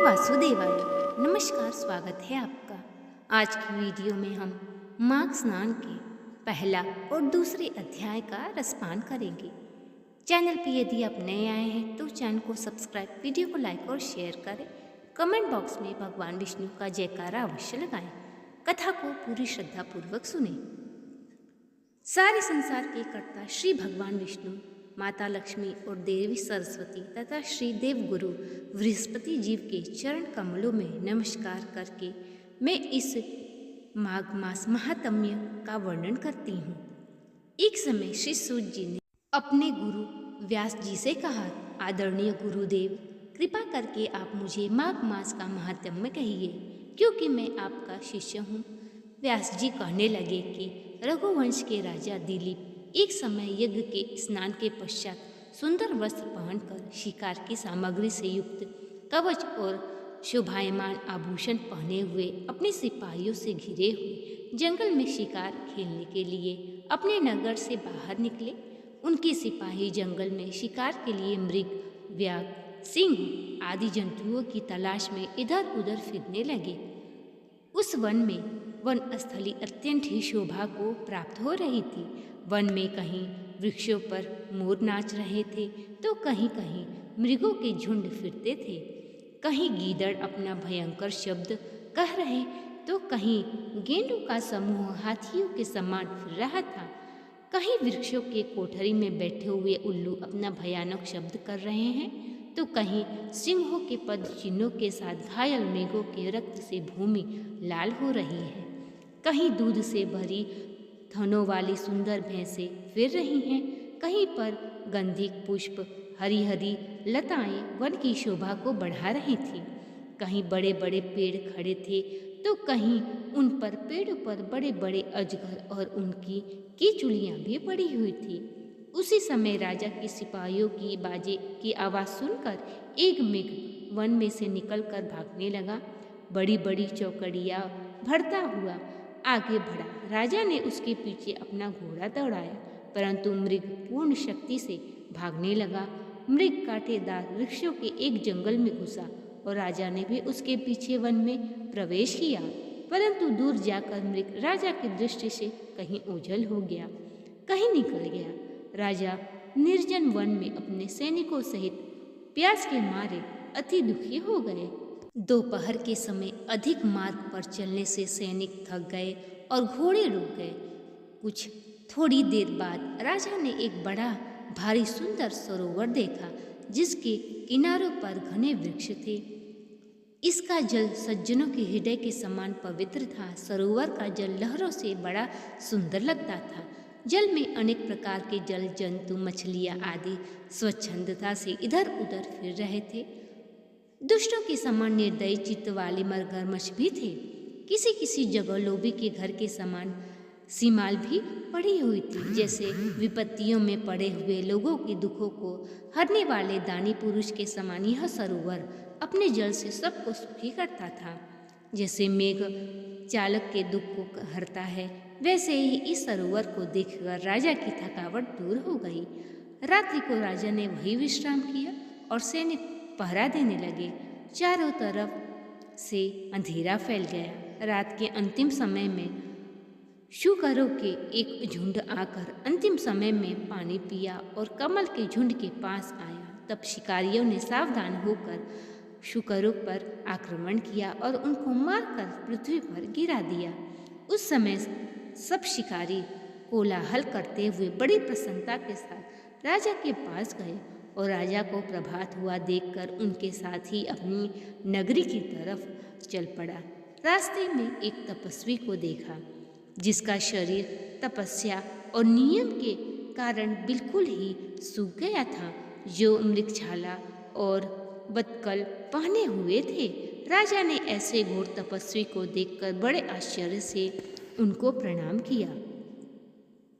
वासुदेवाय। नमस्कार, स्वागत है आपका। आज की वीडियो में हम माघ स्नान के पहला और दूसरे अध्याय का रसपान करेंगे। चैनल पर यदि आप नए आए हैं तो चैनल को सब्सक्राइब, वीडियो को लाइक और शेयर करें। कमेंट बॉक्स में भगवान विष्णु का जयकारा अवश्य लगाएं। कथा को पूरी श्रद्धापूर्वक सुने। सारे संसार के कर्ता श्री भगवान विष्णु, माता लक्ष्मी और देवी सरस्वती तथा श्री देव गुरु बृहस्पति जीव के चरण कमलों में नमस्कार करके मैं इस माघ मास महात्म्य का वर्णन करती हूँ। एक समय श्री सूत जी ने अपने गुरु व्यास जी से कहा, आदरणीय गुरुदेव, कृपा करके आप मुझे माघ मास का महात्म्य कहिए, क्योंकि मैं आपका शिष्य हूँ। व्यास जी कहने लगे कि रघुवंश के राजा दिलीप एक समय यज्ञ के स्नान के पश्चात सुंदर वस्त्र पहनकर शिकार की सामग्री से युक्त कवच और शोभायमान आभूषण पहने हुए अपने सिपाहियों से घिरे हुए जंगल में शिकार खेलने के लिए अपने नगर से बाहर निकले। उनके सिपाही जंगल में शिकार के लिए मृग, व्याघ, सिंह आदि जंतुओं की तलाश में इधर उधर फिरने लगे। उस वन में वन स्थली अत्यंत ही शोभा को प्राप्त हो रही थी। वन में कहीं वृक्षों पर मोर नाच रहे थे तो कहीं कहीं मृगों के झुंड फिरते थे। कहीं गीदड़ अपना भयंकर शब्द कह रहे तो कहीं गेंडों का समूह हाथियों के समान फिर रहा था। कहीं वृक्षों के कोठरी में बैठे हुए उल्लू अपना भयानक शब्द कर रहे हैं तो कहीं सिंहों के पद चिन्हों के साथ घायल मृगों के रक्त से भूमि लाल हो रही है। कहीं दूध से भरी थनों वाली सुंदर भैंसें फिर रही हैं। कहीं पर गंधिक पुष्प, हरी हरी लताएं वन की शोभा को बढ़ा रही थीं। कहीं बड़े बड़े पेड़ खड़े थे तो कहीं उन पर पेड़ों पर बड़े बड़े अजगर और उनकी कीचुड़ियाँ भी पड़ी हुई थी। उसी समय राजा के सिपाहियों की बाजे की आवाज़ सुनकर एक मृग वन में से निकलकर भागने लगा। बड़ी बड़ी चौकड़ियाँ भरता हुआ आगे बढ़ा। राजा ने उसके पीछे अपना घोड़ा दौड़ाया, परंतु मृग पूर्ण शक्ति से भागने लगा। मृग कांटेदार वृक्षों के एक जंगल में घुसा और राजा ने भी उसके पीछे वन में प्रवेश किया, परंतु दूर जाकर मृग राजा की दृष्टि से कहीं ओझल हो गया, कहीं निकल गया। राजा निर्जन वन में अपने सैनिकों सहित प्यास के मारे अति दुखी हो गए। दोपहर के समय अधिक मार्ग पर चलने से सैनिक थक गए और घोड़े रुक गए। कुछ थोड़ी देर बाद राजा ने एक बड़ा भारी सुंदर सरोवर देखा, जिसके किनारों पर घने वृक्ष थे। इसका जल सज्जनों के हृदय के समान पवित्र था। सरोवर का जल लहरों से बड़ा सुंदर लगता था। जल में अनेक प्रकार के जल जंतु, मछलियाँ आदि स्वच्छंदता से इधर उधर फिर रहे थे। दुष्टों के समान निर्दयी चित्त वाले मगरमच्छ भी थे। किसी किसी जगह लोभी के घर के समान सीमाल भी पड़ी हुई थी। जैसे विपत्तियों में पड़े हुए लोगों के दुखों को हरने वाले दानी पुरुष के समान यह सरोवर अपने जल से सबको सुखी करता था। जैसे मेघ चालक के दुख को हरता है, वैसे ही इस सरोवर को देखकर राजा की थकावट दूर हो गई। रात्रि को राजा ने वही विश्राम किया और सैनिक पहरा देने लगे। चारों तरफ से अंधेरा फैल गया। रात के अंतिम समय में शूकरों के एक झुंड आकर अंतिम समय में पानी पिया और कमल के झुंड के पास आया। तब शिकारियों ने सावधान होकर शूकरों पर आक्रमण किया और उनको मारकर पृथ्वी पर गिरा दिया। उस समय सब शिकारी कोलाहल करते हुए बड़ी प्रसन्नता के साथ राजा के पास गए और राजा को प्रभात हुआ देखकर उनके साथ ही अपनी नगरी की तरफ चल पड़ा। रास्ते में एक तपस्वी को देखा, जिसका शरीर तपस्या और नियम के कारण बिल्कुल ही सूख गया था, जो मृगछाला और बदकल पहने हुए थे। राजा ने ऐसे घोर तपस्वी को देखकर बड़े आश्चर्य से उनको प्रणाम किया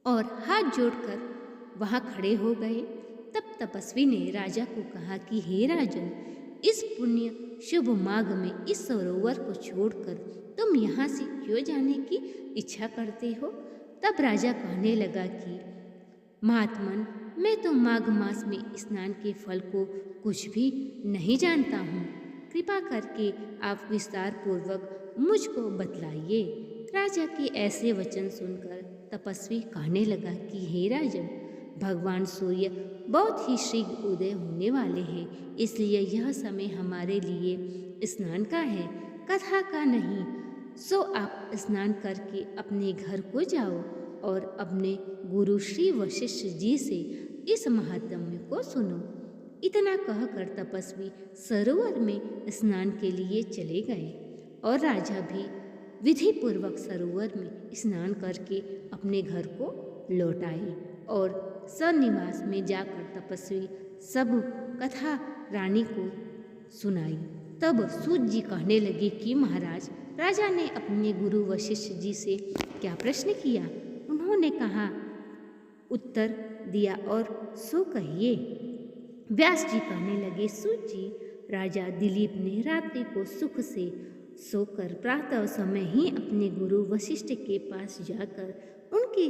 और हाथ जोड़कर वहाँ खड़े हो गए। तब तपस्वी ने राजा को कहा कि हे राजन, इस पुण्य शुभ माघ में इस सरोवर को छोड़कर तुम यहाँ से क्यों जाने की इच्छा करते हो? तब राजा कहने लगा कि महात्मन, मैं तो माघ मास में स्नान के फल को कुछ भी नहीं जानता हूँ। कृपा करके आप विस्तार पूर्वक मुझको बतलाइए। राजा के ऐसे वचन सुनकर तपस्वी कहने लगा कि हे राजन, भगवान सूर्य बहुत ही शीघ्र उदय होने वाले हैं, इसलिए यह समय हमारे लिए स्नान का है, कथा का नहीं। सो आप स्नान करके अपने घर को जाओ और अपने गुरु श्री वशिष्ठ जी से इस महात्म्य को सुनो। इतना कहकर तपस्वी सरोवर में स्नान के लिए चले गए और राजा भी विधि पूर्वक सरोवर में स्नान करके अपने घर को लौट आए और सनिवास में जाकर तपस्वी सब कथा रानी को सुनाई। तब सूत जी कहने लगे कि महाराज, राजा ने अपने गुरु वशिष्ठ जी से क्या प्रश्न किया? उन्होंने कहा उत्तर दिया और सो कहिए। व्यास जी कहने लगे, सूत जी, राजा दिलीप ने रात्रि को सुख से सोकर प्रातः समय ही अपने गुरु वशिष्ठ के पास जाकर उनके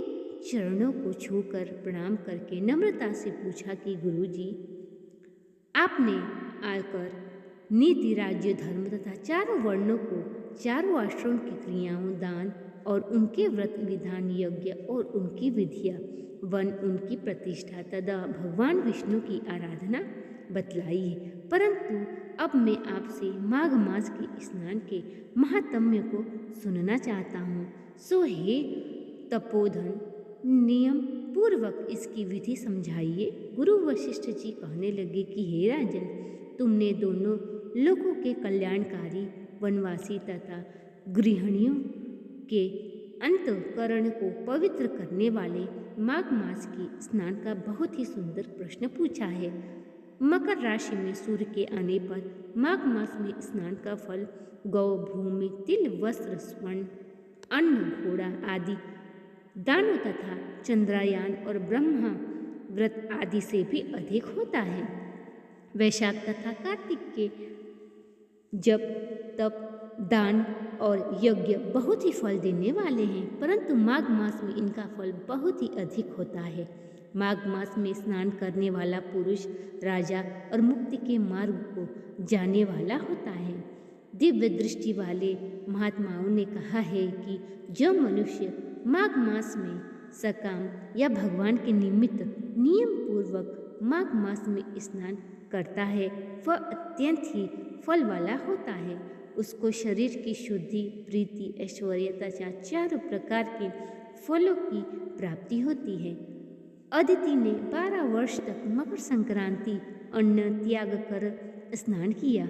चरणों को छूकर प्रणाम करके नम्रता से पूछा कि गुरुजी, आपने आकर नीति, राज्य, धर्म तथा चारों वर्णों को, चारों आश्रम की क्रियाओं, दान और उनके व्रत विधान, यज्ञ और उनकी विधियाँ, वन उनकी प्रतिष्ठा तथा भगवान विष्णु की आराधना बतलाई है। परंतु अब मैं आपसे माघ मास के स्नान के महात्म्य को सुनना चाहता हूँ। सो हे तपोधन, नियम पूर्वक इसकी विधि समझाइए। गुरु वशिष्ठ जी कहने लगे कि हे राजन, तुमने दोनों लोगों के कल्याणकारी, वनवासी तथा गृहिणियों के अंतःकरण को पवित्र करने वाले माघ मास के स्नान का बहुत ही सुंदर प्रश्न पूछा है। मकर राशि में सूर्य के आने पर माघ मास में स्नान का फल गौ, भूमि, तिल, वस्त्र, स्वर्ण, अन्न, घोड़ा आदि दानों तथा चंद्रयान और ब्रह्मा व्रत आदि से भी अधिक होता है। वैशाख तथा कार्तिक के जप, तप, दान और यज्ञ बहुत ही फल देने वाले हैं, परंतु माघ मास में इनका फल बहुत ही अधिक होता है। माघ मास में स्नान करने वाला पुरुष राजा और मुक्ति के मार्ग को जाने वाला होता है। दिव्य दृष्टि वाले महात्माओं ने कहा है कि जो मनुष्य माघ मास में सकाम या भगवान के निमित्त नियम पूर्वक माघ मास में स्नान करता है, वह अत्यंत ही फल वाला होता है। उसको शरीर की शुद्धि, प्रीति, ऐश्वर्य तथा चारों प्रकार के फलों की प्राप्ति होती है। अदिति ने 12 वर्ष तक मकर संक्रांति अन्न त्याग कर स्नान किया।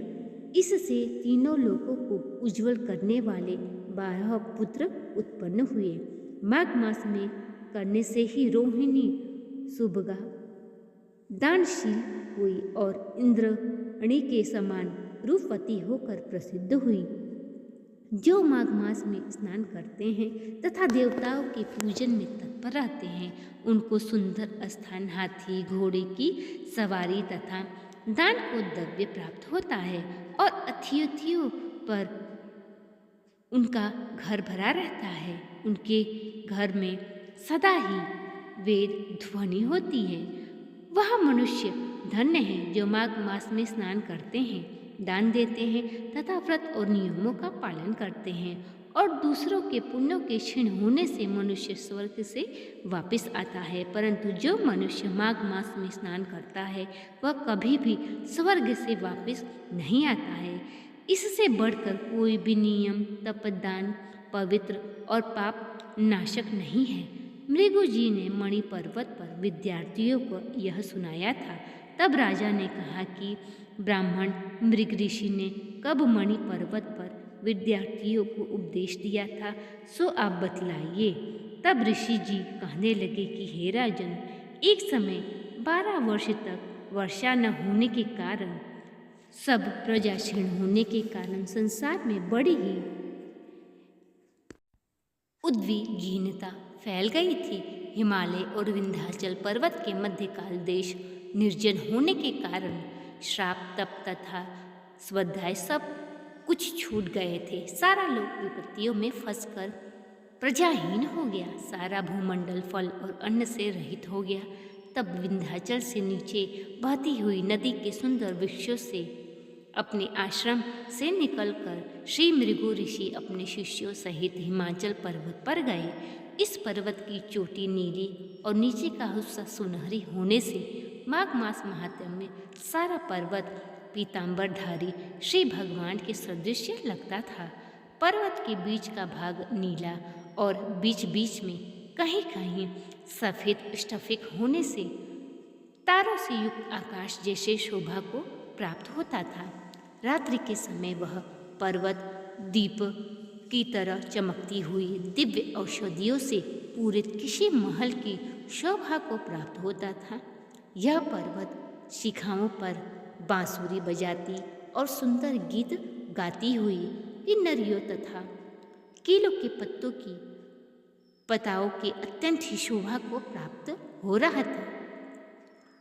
इससे तीनों लोगों को उज्जवल करने वाले 12 पुत्र उत्पन्न हुए। माघ मास में करने से ही रोहिणी सुभगा दानशील हुई और इंद्राणी के समान रूपवती होकर प्रसिद्ध हुई। जो माघ मास में स्नान करते हैं तथा देवताओं के पूजन में तत्पर रहते हैं, उनको सुंदर स्थान, हाथी, घोड़े की सवारी तथा दान को द्रव्य प्राप्त होता है और अतिथियों पर उनका घर भरा रहता है। उनके घर में सदा ही वेद ध्वनि होती है। वह मनुष्य धन्य है जो माघ मास में स्नान करते हैं, दान देते हैं तथा व्रत और नियमों का पालन करते हैं और दूसरों के पुण्यों के क्षीण होने से मनुष्य स्वर्ग से वापस आता है। परंतु जो मनुष्य माघ मास में स्नान करता है वह कभी भी स्वर्ग से वापस नहीं आता है। इससे बढ़कर कोई भी नियम, तप, दान पवित्र और पाप नाशक नहीं है। मृगु जी ने मणि पर्वत पर विद्यार्थियों को यह सुनाया था। तब राजा ने कहा कि ब्राह्मण मृग ऋषि ने कब मणि पर्वत पर विद्यार्थियों को उपदेश दिया था, सो आप बतलाइए। तब ऋषि जी कहने लगे कि हे राजन, एक समय 12 वर्ष तक वर्षा न होने के कारण, सब प्रजा क्षीण होने के कारण संसार में बड़ी ही उद्विग्नता फैल गई थी। हिमालय और विंध्याचल पर्वत के मध्यकाल देश निर्जन होने के कारण श्राप, तप तथा स्वाध्याय सब कुछ छूट गए थे। सारा लोक विपत्तियों में फंसकर प्रजाहीन हो गया। सारा भूमंडल फल और अन्न से रहित हो गया। तब विंध्याचल से नीचे बहती हुई नदी के सुंदर वृक्षों से अपने आश्रम से निकलकर श्री मृगु ऋषि अपने शिष्यों सहित हिमाचल पर्वत पर गए। इस पर्वत की चोटी नीली और नीचे का हिस्सा सुनहरी होने से माघ मास महात्म्य में सारा पर्वत पीताम्बरधारी श्री भगवान के सदृश लगता था। पर्वत के बीच का भाग नीला और बीच बीच में कहीं कहीं सफ़ेद स्फटिक होने से तारों से युक्त आकाश जैसे शोभा को प्राप्त होता था। रात्रि के समय वह पर्वत दीप की तरह चमकती हुई दिव्य औषधियों से पूरे किसी महल की शोभा को प्राप्त होता था। यह पर्वत शिखाओं पर बांसुरी बजाती और सुंदर गीत गाती हुई किन्नरियों तथा केलों के पत्तों की पताओं के अत्यंत ही शोभा को प्राप्त हो रहा था।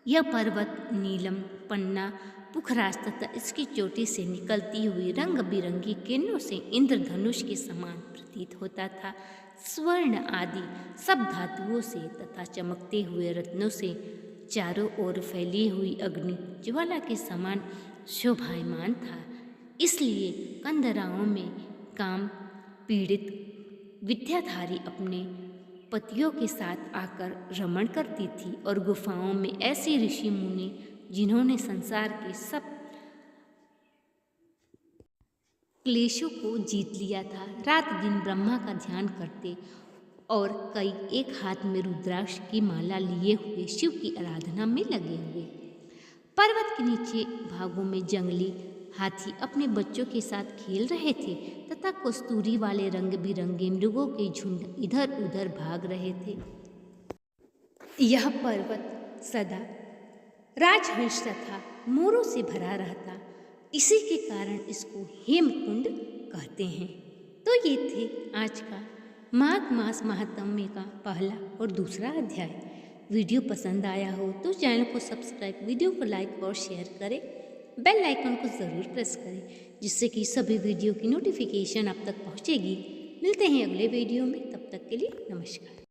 यह पर्वत नीलम, पन्ना, पुखराज तथा इसकी चोटी से निकलती हुई रंग बिरंगी किरणों से इंद्रधनुष के समान प्रतीत होता था। स्वर्ण आदि सब धातुओं से तथा चमकते हुए रत्नों से चारों ओर फैली हुई अग्नि ज्वाला के समान शोभायमान था। इसलिए कंदराओं में काम पीड़ित विद्याधारी अपने पतियों के साथ आकर रमण करती थी और गुफाओं में ऐसे ऋषि मुनि जिन्होंने संसार के सब क्लेशों को जीत लिया था, रात दिन ब्रह्मा का ध्यान करते और कई एक हाथ में रुद्राक्ष की माला लिए हुए शिव की आराधना में लगे हुए। पर्वत के नीचे भागों में जंगली हाथी अपने बच्चों के साथ खेल रहे थे तथा कस्तूरी वाले रंग बिरंगे मृगों के झुंड इधर उधर भाग रहे थे। यह पर्वत सदा राजहंस तथा मोरों से भरा रहता, इसी के कारण इसको हेमकुंड कहते हैं। तो ये थे आज का माघ मास महात्म्य का पहला और दूसरा अध्याय। वीडियो पसंद आया हो तो चैनल को सब्सक्राइब, वीडियो को लाइक और शेयर करें, बेल आइकन को ज़रूर प्रेस करें जिससे कि सभी वीडियो की नोटिफिकेशन आप तक पहुंचेगी। मिलते हैं अगले वीडियो में, तब तक के लिए नमस्कार।